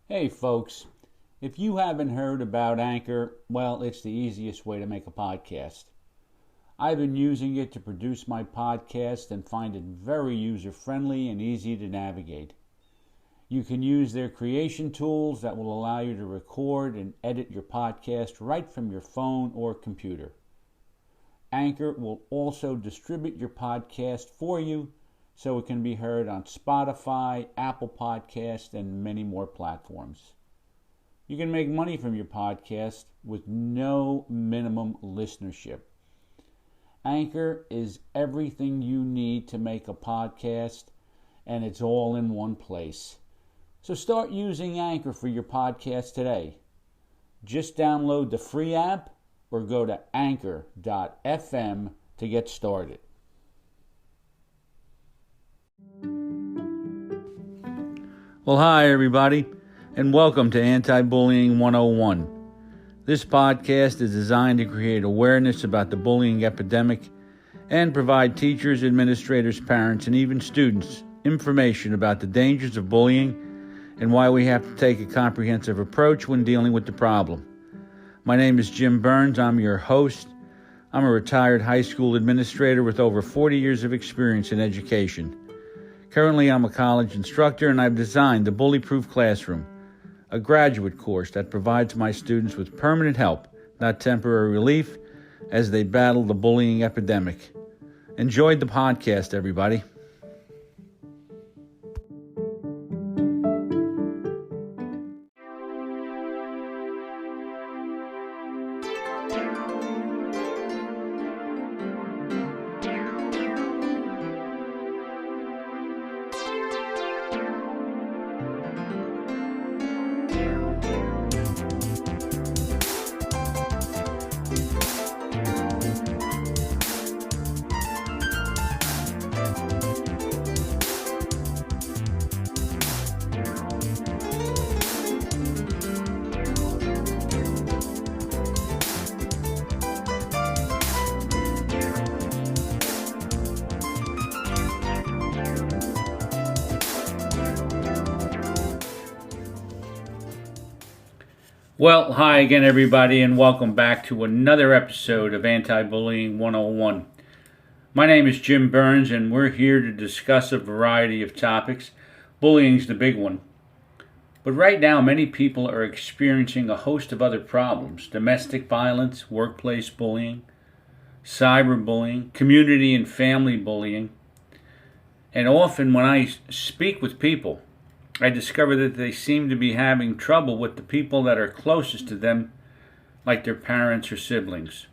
Hey folks, if you haven't heard about Anchor, well, it's the easiest way to make a podcast. I've been using it to produce my podcast and find it very user friendly and easy to navigate. You can use their creation tools that will allow you to record and edit your podcast right from your phone or computer. Anchor will also distribute your podcast for you so it can be heard on Spotify, Apple Podcasts, and many more platforms. You can make money from your podcast with no minimum listenership. Anchor is everything you need to make a podcast, and it's all in one place. So start using Anchor for your podcast today. Just download the free app or go to anchor.fm to get started. Well, hi, everybody, and welcome to Anti-Bullying 101. This podcast is designed to create awareness about the bullying epidemic and provide teachers, administrators, parents, and even students information about the dangers of bullying and why we have to take a comprehensive approach when dealing with the problem. My name is Jim Burns. I'm your host. I'm a retired high school administrator with over 40 years of experience in education. Currently, I'm a college instructor, and I've designed the Bully Proof Classroom, a graduate course that provides my students with permanent help, not temporary relief, as they battle the bullying epidemic. Enjoyed the podcast, everybody. Well, hi again, everybody, and welcome back to another episode of Anti-Bullying 101. My name is Jim Burns, and we're here to discuss a variety of topics. Bullying's the big one. But right now, many people are experiencing a host of other problems: domestic violence, workplace bullying, cyberbullying, community and family bullying. And often when I speak with people, I discover that they seem to be having trouble with the people that are closest to them, like their parents or siblings.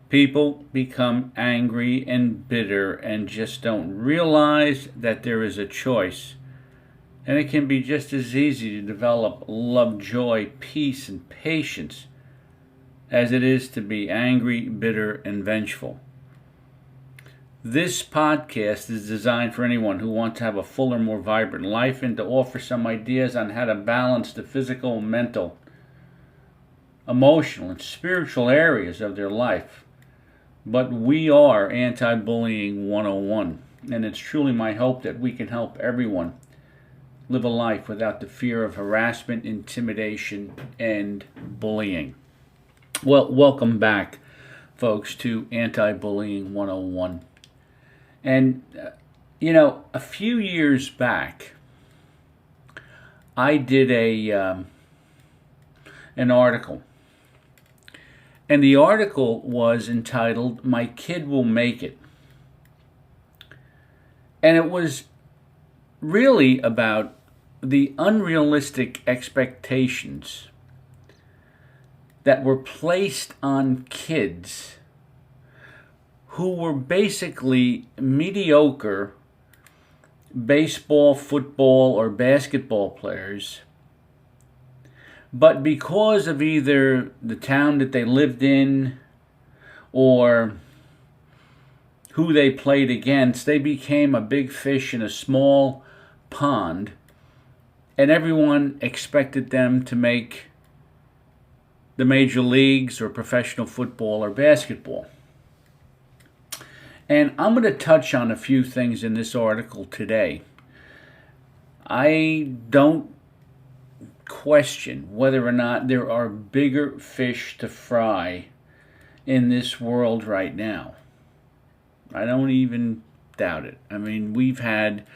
People become angry and bitter and just don't realize that there is a choice. And it can be just as easy to develop love, joy, peace, and patience as it is to be angry, bitter, and vengeful. This podcast is designed for anyone who wants to have a fuller, more vibrant life and to offer some ideas on how to balance the physical, mental, emotional, and spiritual areas of their life. But we are Anti-Bullying 101, and it's truly my hope that we can help everyone live a life without the fear of harassment, intimidation, and bullying. Well, welcome back, folks, to Anti-Bullying 101. And, a few years back, I did an article. And the article was entitled, "My Kid Will Make It." And it was really about the unrealistic expectations that were placed on kids who were basically mediocre baseball, football, or basketball players, but because of either the town that they lived in or who they played against, they became a big fish in a small pond, and everyone expected them to make the major leagues or professional football or basketball. And I'm going to touch on a few things in this article today. I don't question whether or not there are bigger fish to fry in this world right now. I don't even doubt it. I mean, we've had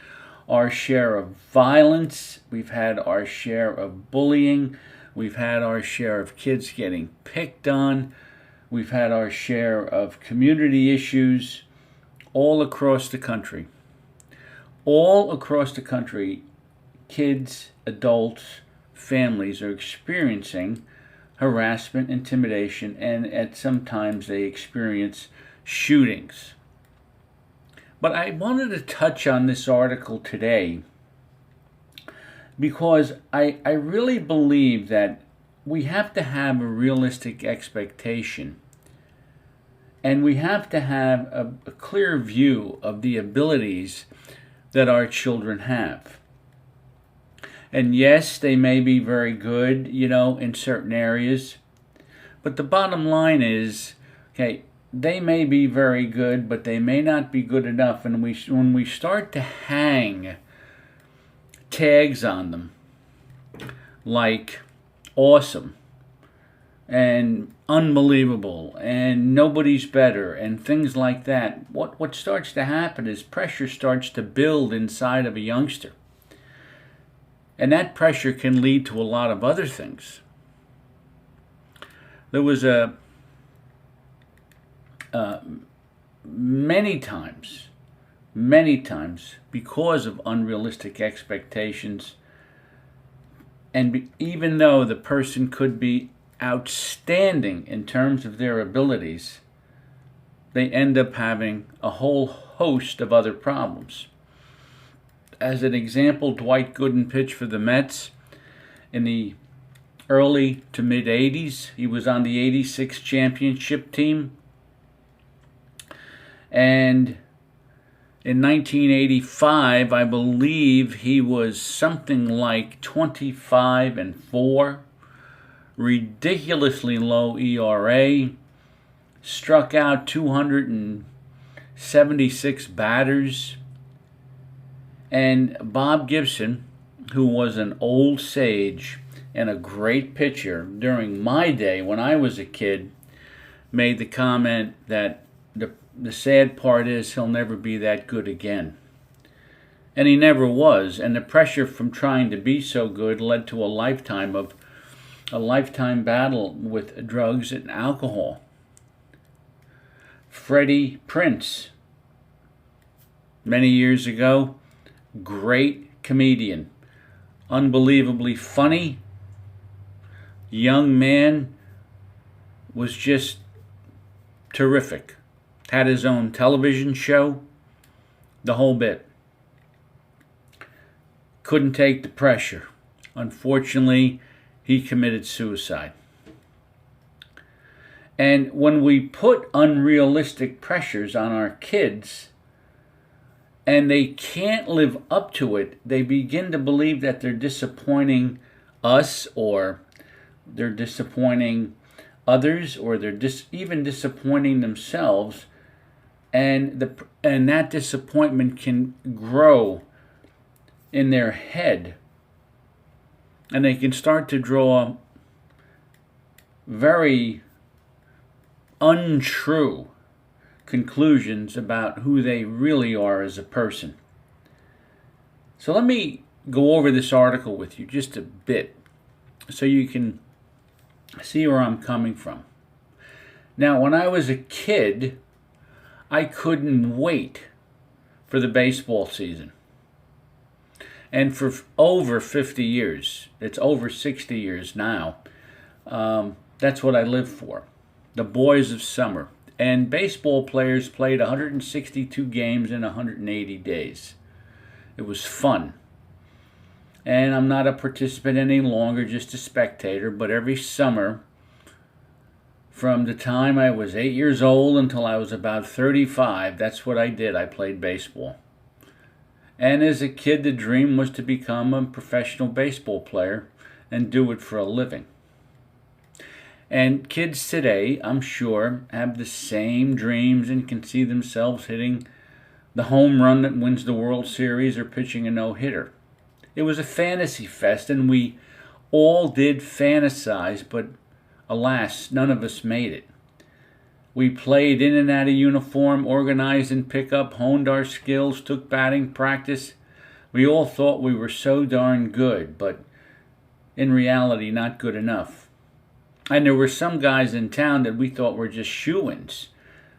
our share of violence, we've had our share of bullying, we've had our share of kids getting picked on, we've had our share of community issues all across the country. All across the country, kids, adults, families are experiencing harassment, intimidation, and at sometimes they experience shootings. But I wanted to touch on this article today because I really believe that we have to have a realistic expectation, and we have to have a clear view of the abilities that our children have. And yes, they may be very good, in certain areas, but the bottom line is, okay, they may be very good, but they may not be good enough. And when we start to hang tags on them, like awesome and unbelievable and nobody's better and things like that, what starts to happen is pressure starts to build inside of a youngster. And that pressure can lead to a lot of other things. There was many times, because of unrealistic expectations, and even though the person could be outstanding in terms of their abilities, they end up having a whole host of other problems. As an example, Dwight Gooden pitched for the Mets in the early to mid 80s. He was on the 86 championship team. And in 1985, I believe he was something like 25-4, ridiculously low ERA, struck out 276 batters. And Bob Gibson, who was an old sage and a great pitcher during my day when I was a kid, made the comment that the sad part is he'll never be that good again. And he never was, and the pressure from trying to be so good led to a lifetime battle with drugs and alcohol. Freddie Prinze, many years ago, great comedian, unbelievably funny, young man, was just terrific. Had his own television show, the whole bit. Couldn't take the pressure. Unfortunately, he committed suicide. And when we put unrealistic pressures on our kids and they can't live up to it, they begin to believe that they're disappointing us, or they're disappointing others, or they're even disappointing themselves. And that disappointment can grow in their head, and they can start to draw very untrue conclusions about who they really are as a person. So let me go over this article with you just a bit so you can see where I'm coming from. Now, when I was a kid, I couldn't wait for the baseball season. And for over 50 years, it's over 60 years now, that's what I lived for. The boys of summer. And baseball players played 162 games in 180 days. It was fun. And I'm not a participant any longer, just a spectator, but every summer, from the time I was 8 years old until I was about 35, that's what I did. I played baseball. And as a kid, the dream was to become a professional baseball player and do it for a living. And kids today, I'm sure, have the same dreams and can see themselves hitting the home run that wins the World Series or pitching a no-hitter. It was a fantasy fest, and we All did fantasize, but alas, none of us made it. We played in and out of uniform, organized in pickup, honed our skills, took batting practice. We all thought we were so darn good, but in reality, not good enough. And there were some guys in town that we thought were just shoo-ins,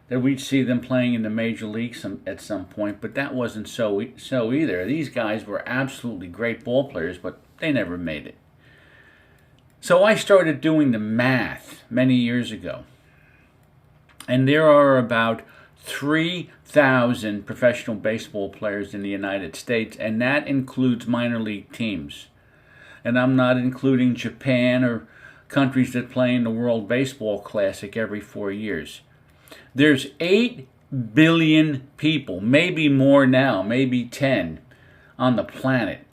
that we'd see them playing in the major leagues at some point, but that wasn't so either. These guys were absolutely great ball players, but they never made it. So I started doing the math many years ago. And there are about 3,000 professional baseball players in the United States, and that includes minor league teams. And I'm not including Japan or countries that play in the World Baseball Classic every 4 years. There's 8 billion people, maybe more now, maybe 10, on the planet.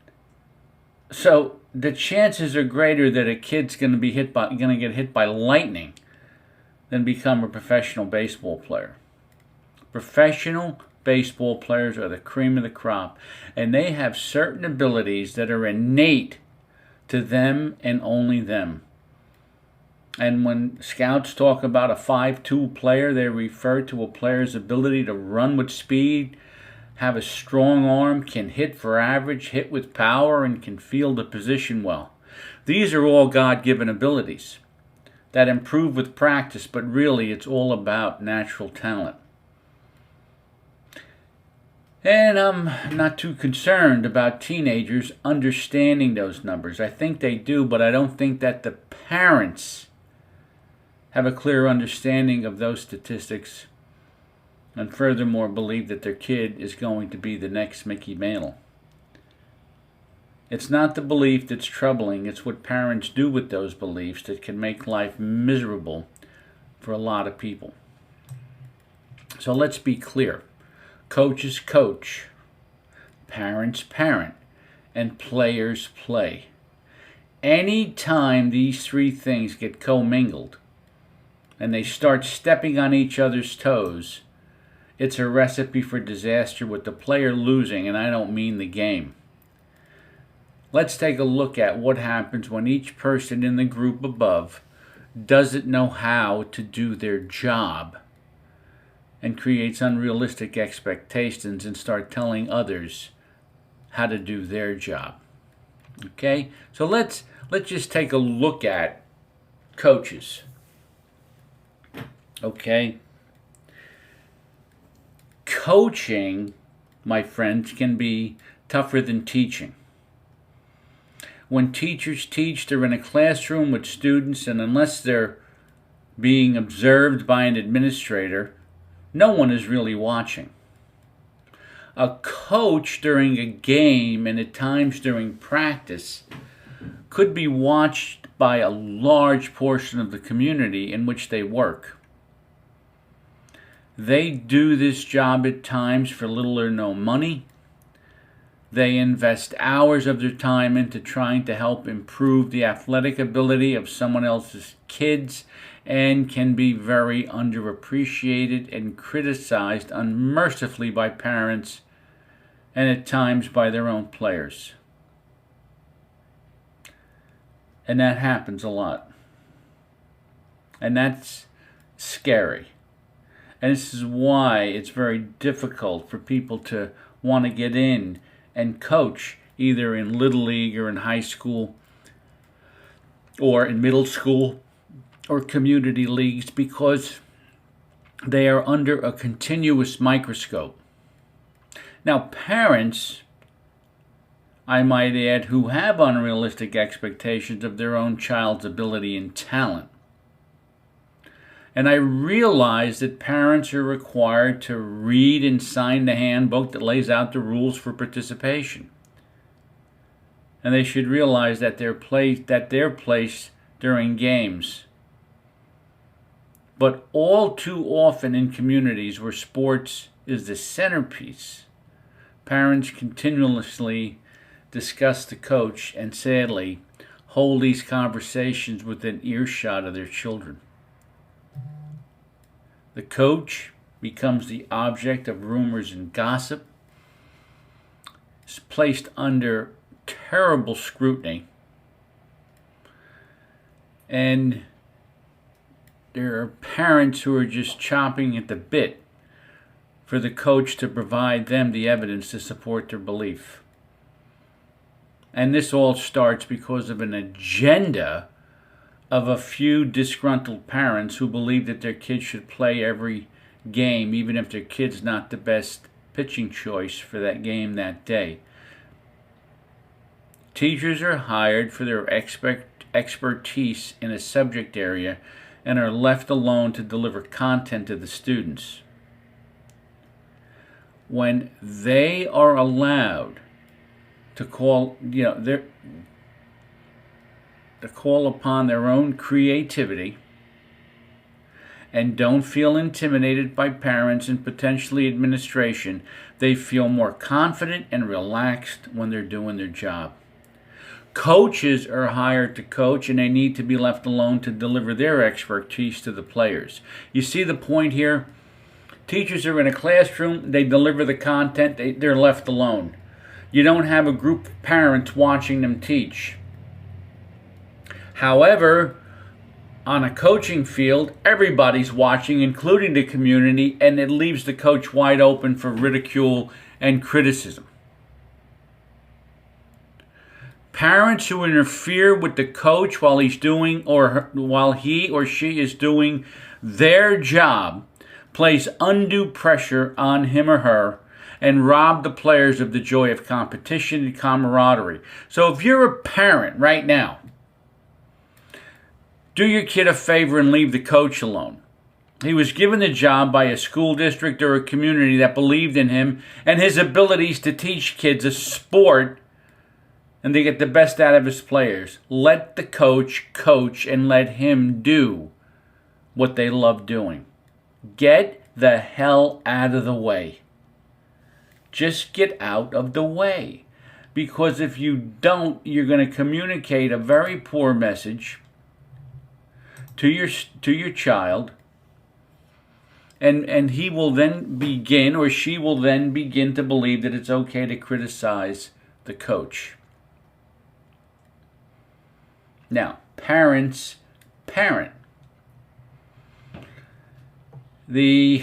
So the chances are greater that a kid's going to get hit by lightning than become a professional baseball player. Professional baseball players are the cream of the crop, and they have certain abilities that are innate to them and only them. And when scouts talk about a 5'2" player, they refer to a player's ability to run with speed, have a strong arm, can hit for average, hit with power, and can field a position well. These are all God-given abilities that improve with practice, but really it's all about natural talent. And I'm not too concerned about teenagers understanding those numbers. I think they do, but I don't think that the parents have a clear understanding of those statistics, and furthermore believe that their kid is going to be the next Mickey Mantle. It's not the belief that's troubling, it's what parents do with those beliefs that can make life miserable for a lot of people. So let's be clear. Coaches coach, parents parent, and players play. Any time these three things get commingled and they start stepping on each other's toes, it's a recipe for disaster with the player losing, and I don't mean the game. Let's take a look at what happens when each person in the group above doesn't know how to do their job and creates unrealistic expectations and start telling others how to do their job. Okay? So let's just take a look at coaches. Okay? Coaching, my friends, can be tougher than teaching. When teachers teach, they're in a classroom with students, and unless they're being observed by an administrator, no one is really watching. A coach during a game and at times during practice could be watched by a large portion of the community in which they work. They do this job at times for little or no money. They invest hours of their time into trying to help improve the athletic ability of someone else's kids, and can be very underappreciated and criticized unmercifully by parents and at times by their own players. And that happens a lot. And that's scary. And this is why it's very difficult for people to want to get in and coach either in Little League or in high school or in middle school or community leagues, because they are under a continuous microscope. Now, parents, I might add, who have unrealistic expectations of their own child's ability and talent. And I realize that parents are required to read and sign the handbook that lays out the rules for participation. And they should realize that their place during games. But all too often in communities where sports is the centerpiece, parents continuously discuss the coach and sadly hold these conversations within earshot of their children. The coach becomes the object of rumors and gossip, is placed under terrible scrutiny, And there are parents who are just chomping at the bit for the coach to provide them the evidence to support their belief. And this all starts because of an agenda of a few disgruntled parents who believe that their kids should play every game, even if their kid's not the best pitching choice for that game that day. Teachers are hired for their expertise in a subject area and are left alone to deliver content to the students. When they are allowed to call upon their own creativity and don't feel intimidated by parents and potentially administration, they feel more confident and relaxed when they're doing their job. Coaches are hired to coach, and they need to be left alone to deliver their expertise to the players. You see the point here? Teachers are in a classroom, they deliver the content, they're left alone. You don't have a group of parents watching them teach. However, on a coaching field, everybody's watching, including the community, and it leaves the coach wide open for ridicule and criticism. Parents who interfere with the coach while he or she is doing their job place undue pressure on him or her and rob the players of the joy of competition and camaraderie. So if you're a parent right now, do your kid a favor and leave the coach alone. He was given the job by a school district or a community that believed in him and his abilities to teach kids a sport and to get the best out of his players. Let the coach coach and let him do what they love doing. Get the hell out of the way. Just get out of the way. Because if you don't, you're going to communicate a very poor message to your child, and he will then begin, or she will then begin, to believe that it's okay to criticize the coach. Now, parents parent. Boy,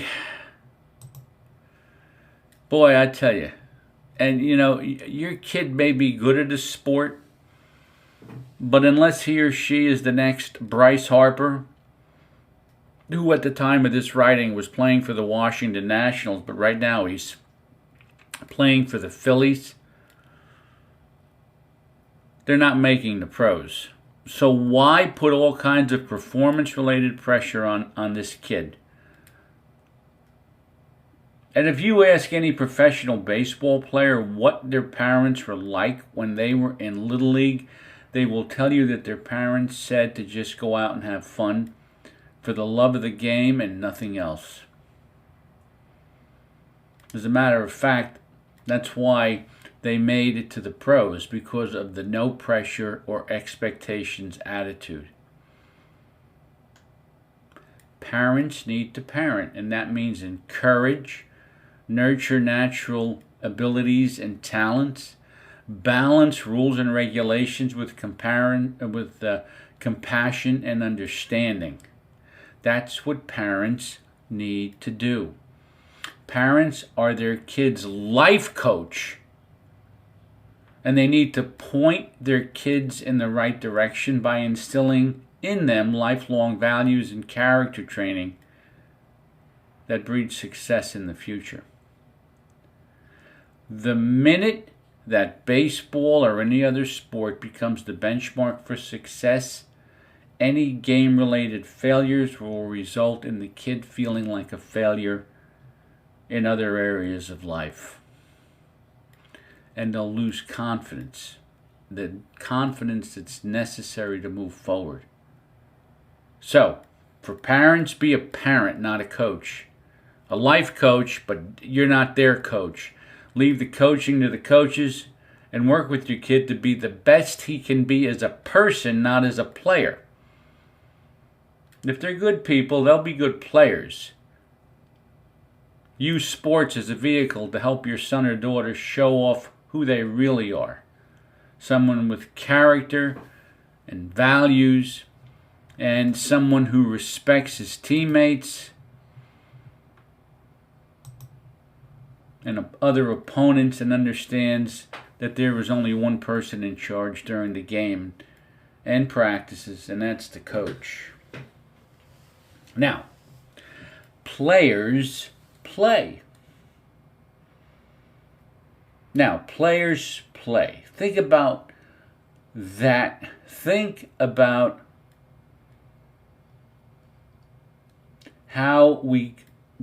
I tell you, and your kid may be good at a sport, but unless he or she is the next Bryce Harper, who at the time of this writing was playing for the Washington Nationals, but right now he's playing for the Phillies, they're not making the pros. So why put all kinds of performance-related pressure on this kid? And if you ask any professional baseball player what their parents were like when they were in Little League, they will tell you that their parents said to just go out and have fun for the love of the game and nothing else. As a matter of fact, that's why they made it to the pros, because of the no pressure or expectations attitude. Parents need to parent, and that means encourage, nurture natural abilities and talents, balance rules and regulations with compassion and understanding. That's what parents need to do. Parents are their kids' life coach, and they need to point their kids in the right direction by instilling in them lifelong values and character training that breeds success in the future. The minute that baseball or any other sport becomes the benchmark for success, any game-related failures will result in the kid feeling like a failure in other areas of life. And they'll lose confidence, the confidence that's necessary to move forward. So, for parents, be a parent, not a coach. A life coach, but you're not their coach. Leave the coaching to the coaches and work with your kid to be the best he can be as a person, not as a player. If they're good people, they'll be good players. Use sports as a vehicle to help your son or daughter show off who they really are. Someone with character and values and someone who respects his teammates and other opponents and understands that there is only one person in charge during the game and practices, and that's the coach. Now, players play. Think about that. Think about how we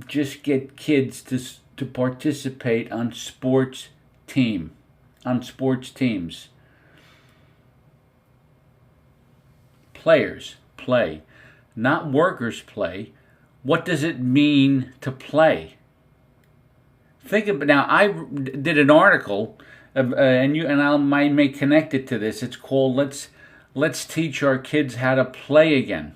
just get kids to participate on sports teams. Players play, not workers play. What does it mean to play? Think about now. I did an article, and I may connect it to this. It's called "Let's Teach Our Kids How to Play Again."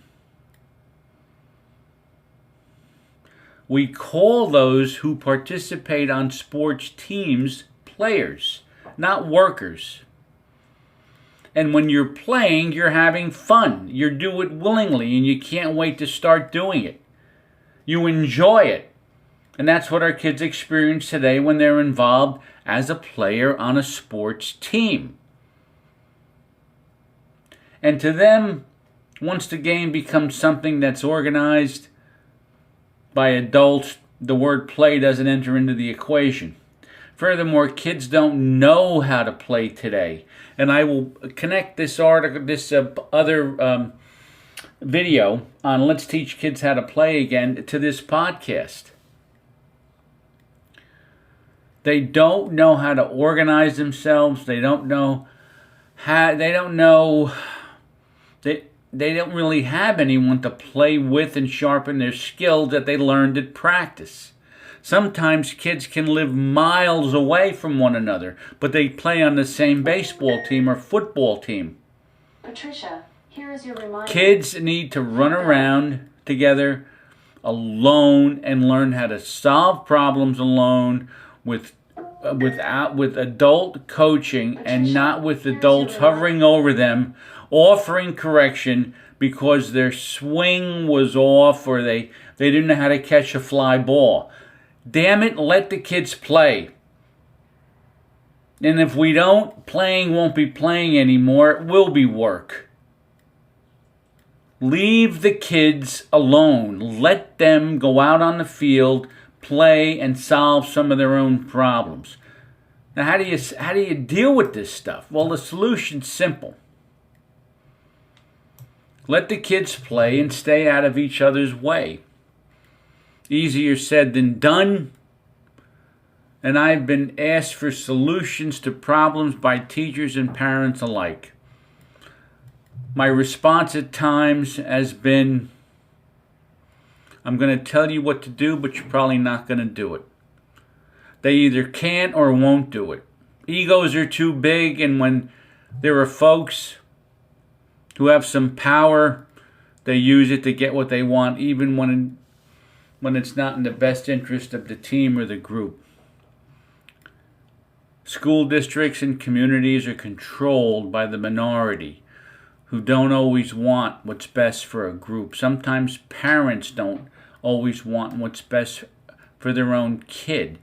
We call those who participate on sports teams players, not workers. And when you're playing, you're having fun. You do it willingly, and you can't wait to start doing it. You enjoy it. And that's what our kids experience today when they're involved as a player on a sports team. And to them, once the game becomes something that's organized by adults, the word play doesn't enter into the equation. Furthermore, kids don't know how to play today. And I will connect this article, this other video on Let's Teach Kids How to Play Again to this podcast. They don't know how to organize themselves. They don't know how. They don't really have anyone to play with and sharpen their skills that they learned at practice. Sometimes kids can live miles away from one another, but they play on the same baseball team or football team. Patricia, here is your reminder. Kids need to run around together alone and learn how to solve problems alone with adult coaching, and not with adults hovering over them, offering correction because their swing was off or they didn't know how to catch a fly ball. Damn it, let the kids play. And if we don't, playing won't be playing anymore. It will be work. Leave the kids alone. Let them go out on the field, play, and solve some of their own problems. Now, how do you deal with this stuff? Well, the solution's simple. Let the kids play and stay out of each other's way. Easier said than done. And I've been asked for solutions to problems by teachers and parents alike. My response at times has been, I'm going to tell you what to do, but you're probably not going to do it. They either can't or won't do it. Egos are too big, and when there are folks who have some power, they use it to get what they want, even when it's not in the best interest of the team or the group. School districts and communities are controlled by the minority who don't always want what's best for a group. Sometimes parents don't always want what's best for their own kid,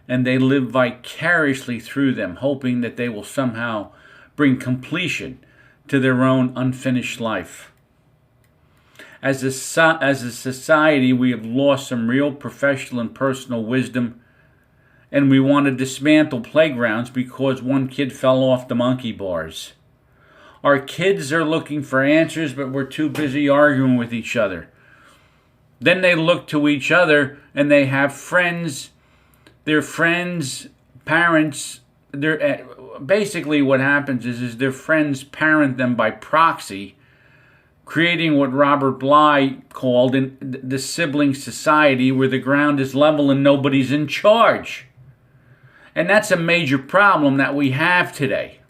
and they live vicariously through them, hoping that they will somehow bring completion to their own unfinished life. As a society, we have lost some real professional and personal wisdom, and we want to dismantle playgrounds because one kid fell off the monkey bars. Our kids are looking for answers, but we're too busy arguing with each other. Then they look to each other, and they have friends. Their friends, parents, basically what happens is their friends parent them by proxy, creating what Robert Bly called in the sibling society, where the ground is level and nobody's in charge. And that's a major problem that we have today.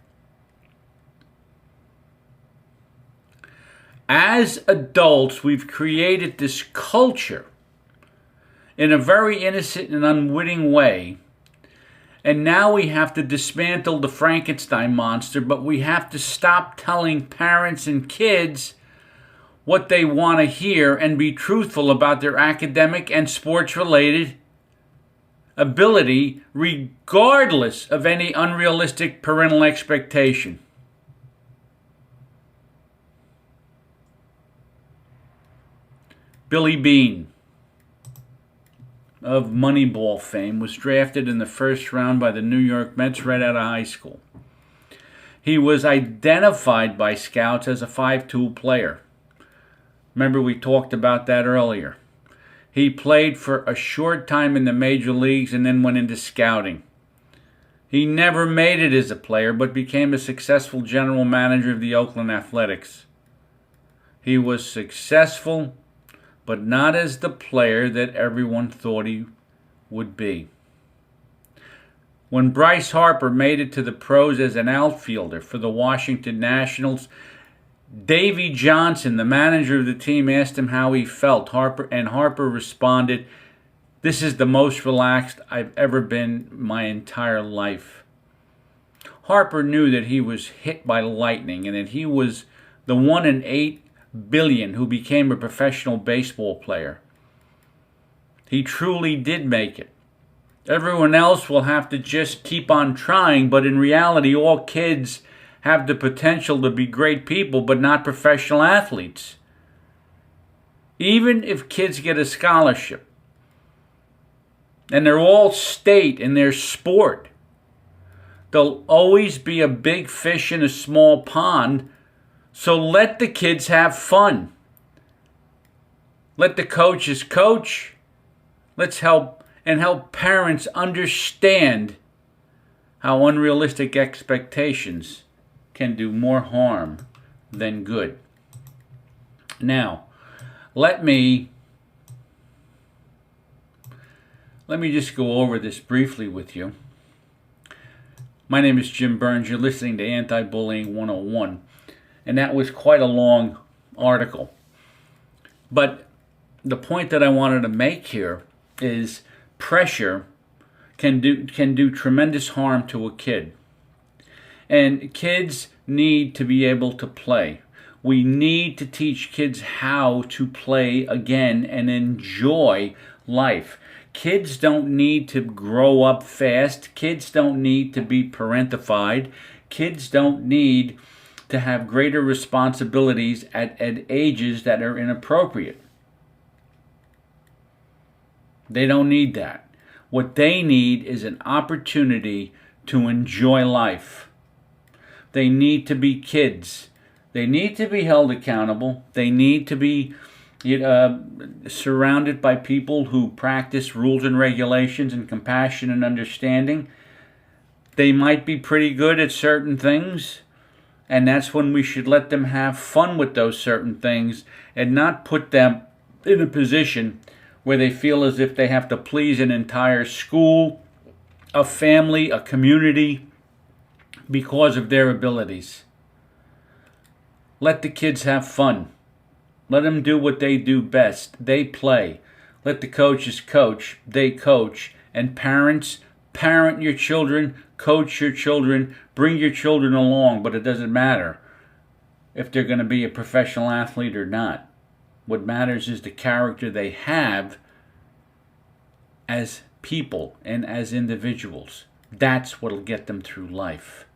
As adults, we've created this culture in a very innocent and unwitting way. And now we have to dismantle the Frankenstein monster, but we have to stop telling parents and kids what they want to hear and be truthful about their academic and sports-related ability, regardless of any unrealistic parental expectation. Billy Beane of Moneyball fame was drafted in the first round by the New York Mets right out of high school. He was identified by scouts as a 5-tool player. Remember, we talked about that earlier. He played for a short time in the major leagues and then went into scouting. He never made it as a player, but became a successful general manager of the Oakland Athletics. He was successful, but not as the player that everyone thought he would be. When Bryce Harper made it to the pros as an outfielder for the Washington Nationals, Davey Johnson, the manager of the team, asked him how he felt. Harper responded, "This is the most relaxed I've ever been my entire life." Harper knew that he was hit by lightning and that he was the 1 in 8 billion who became a professional baseball player. He truly did make it. Everyone else will have to just keep on trying, but in reality, all kids have the potential to be great people, but not professional athletes. Even if kids get a scholarship, and they're all state in their sport, there'll always be a big fish in a small pond, so let the kids have fun. Let the coaches coach. Let's help parents understand how unrealistic expectations can do more harm than good. Now, let me just go over this briefly with you. My name is Jim Burns. You're listening to Anti-Bullying 101. And that was quite a long article. But the point that I wanted to make here is pressure can do tremendous harm to a kid. And kids need to be able to play. We need to teach kids how to play again and enjoy life. Kids don't need to grow up fast. Kids don't need to be parentified. Kids don't need to have greater responsibilities at ages that are inappropriate. They don't need that. What they need is an opportunity to enjoy life. They need to be kids. They need to be held accountable. They need to be surrounded by people who practice rules and regulations and compassion and understanding. They might be pretty good at certain things, and that's when we should let them have fun with those certain things and not put them in a position where they feel as if they have to please an entire school, a family, a community, because of their abilities. Let the kids have fun. Let them do what they do best. They play. Let the coaches coach. They coach. And parents, parent your children, coach your children, bring your children along, but it doesn't matter if they're going to be a professional athlete or not. What matters is the character they have as people and as individuals. That's what'll get them through life.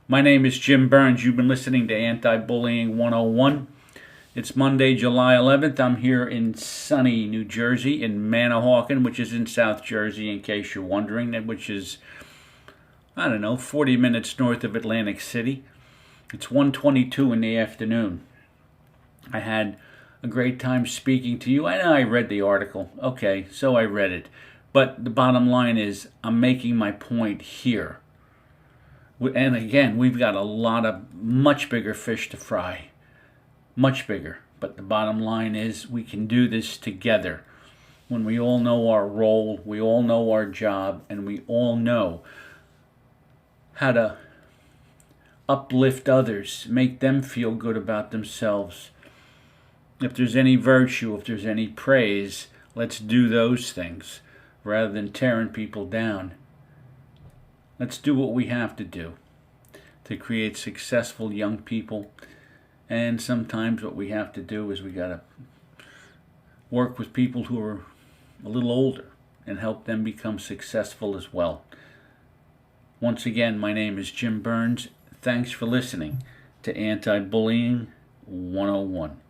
My name is Jim Burns. You've been listening to Anti-Bullying 101. It's Monday, July 11th. I'm here in sunny New Jersey, in Manahawkin, which is in South Jersey, in case you're wondering, which is, 40 minutes north of Atlantic City. It's 1:22 in the afternoon. I had a great time speaking to you. I know I read the article. Okay, so I read it. But the bottom line is, I'm making my point here. And again, we've got a lot of much bigger fish to fry. Much bigger. But the bottom line is we can do this together. When we all know our role, we all know our job, and we all know how to uplift others, make them feel good about themselves. If there's any virtue, if there's any praise, let's do those things rather than tearing people down. Let's do what we have to do to create successful young people And sometimes what we have to do is we got to work with people who are a little older and help them become successful as well. Once again, my name is Jim Burns. Thanks for listening to Anti-Bullying 101.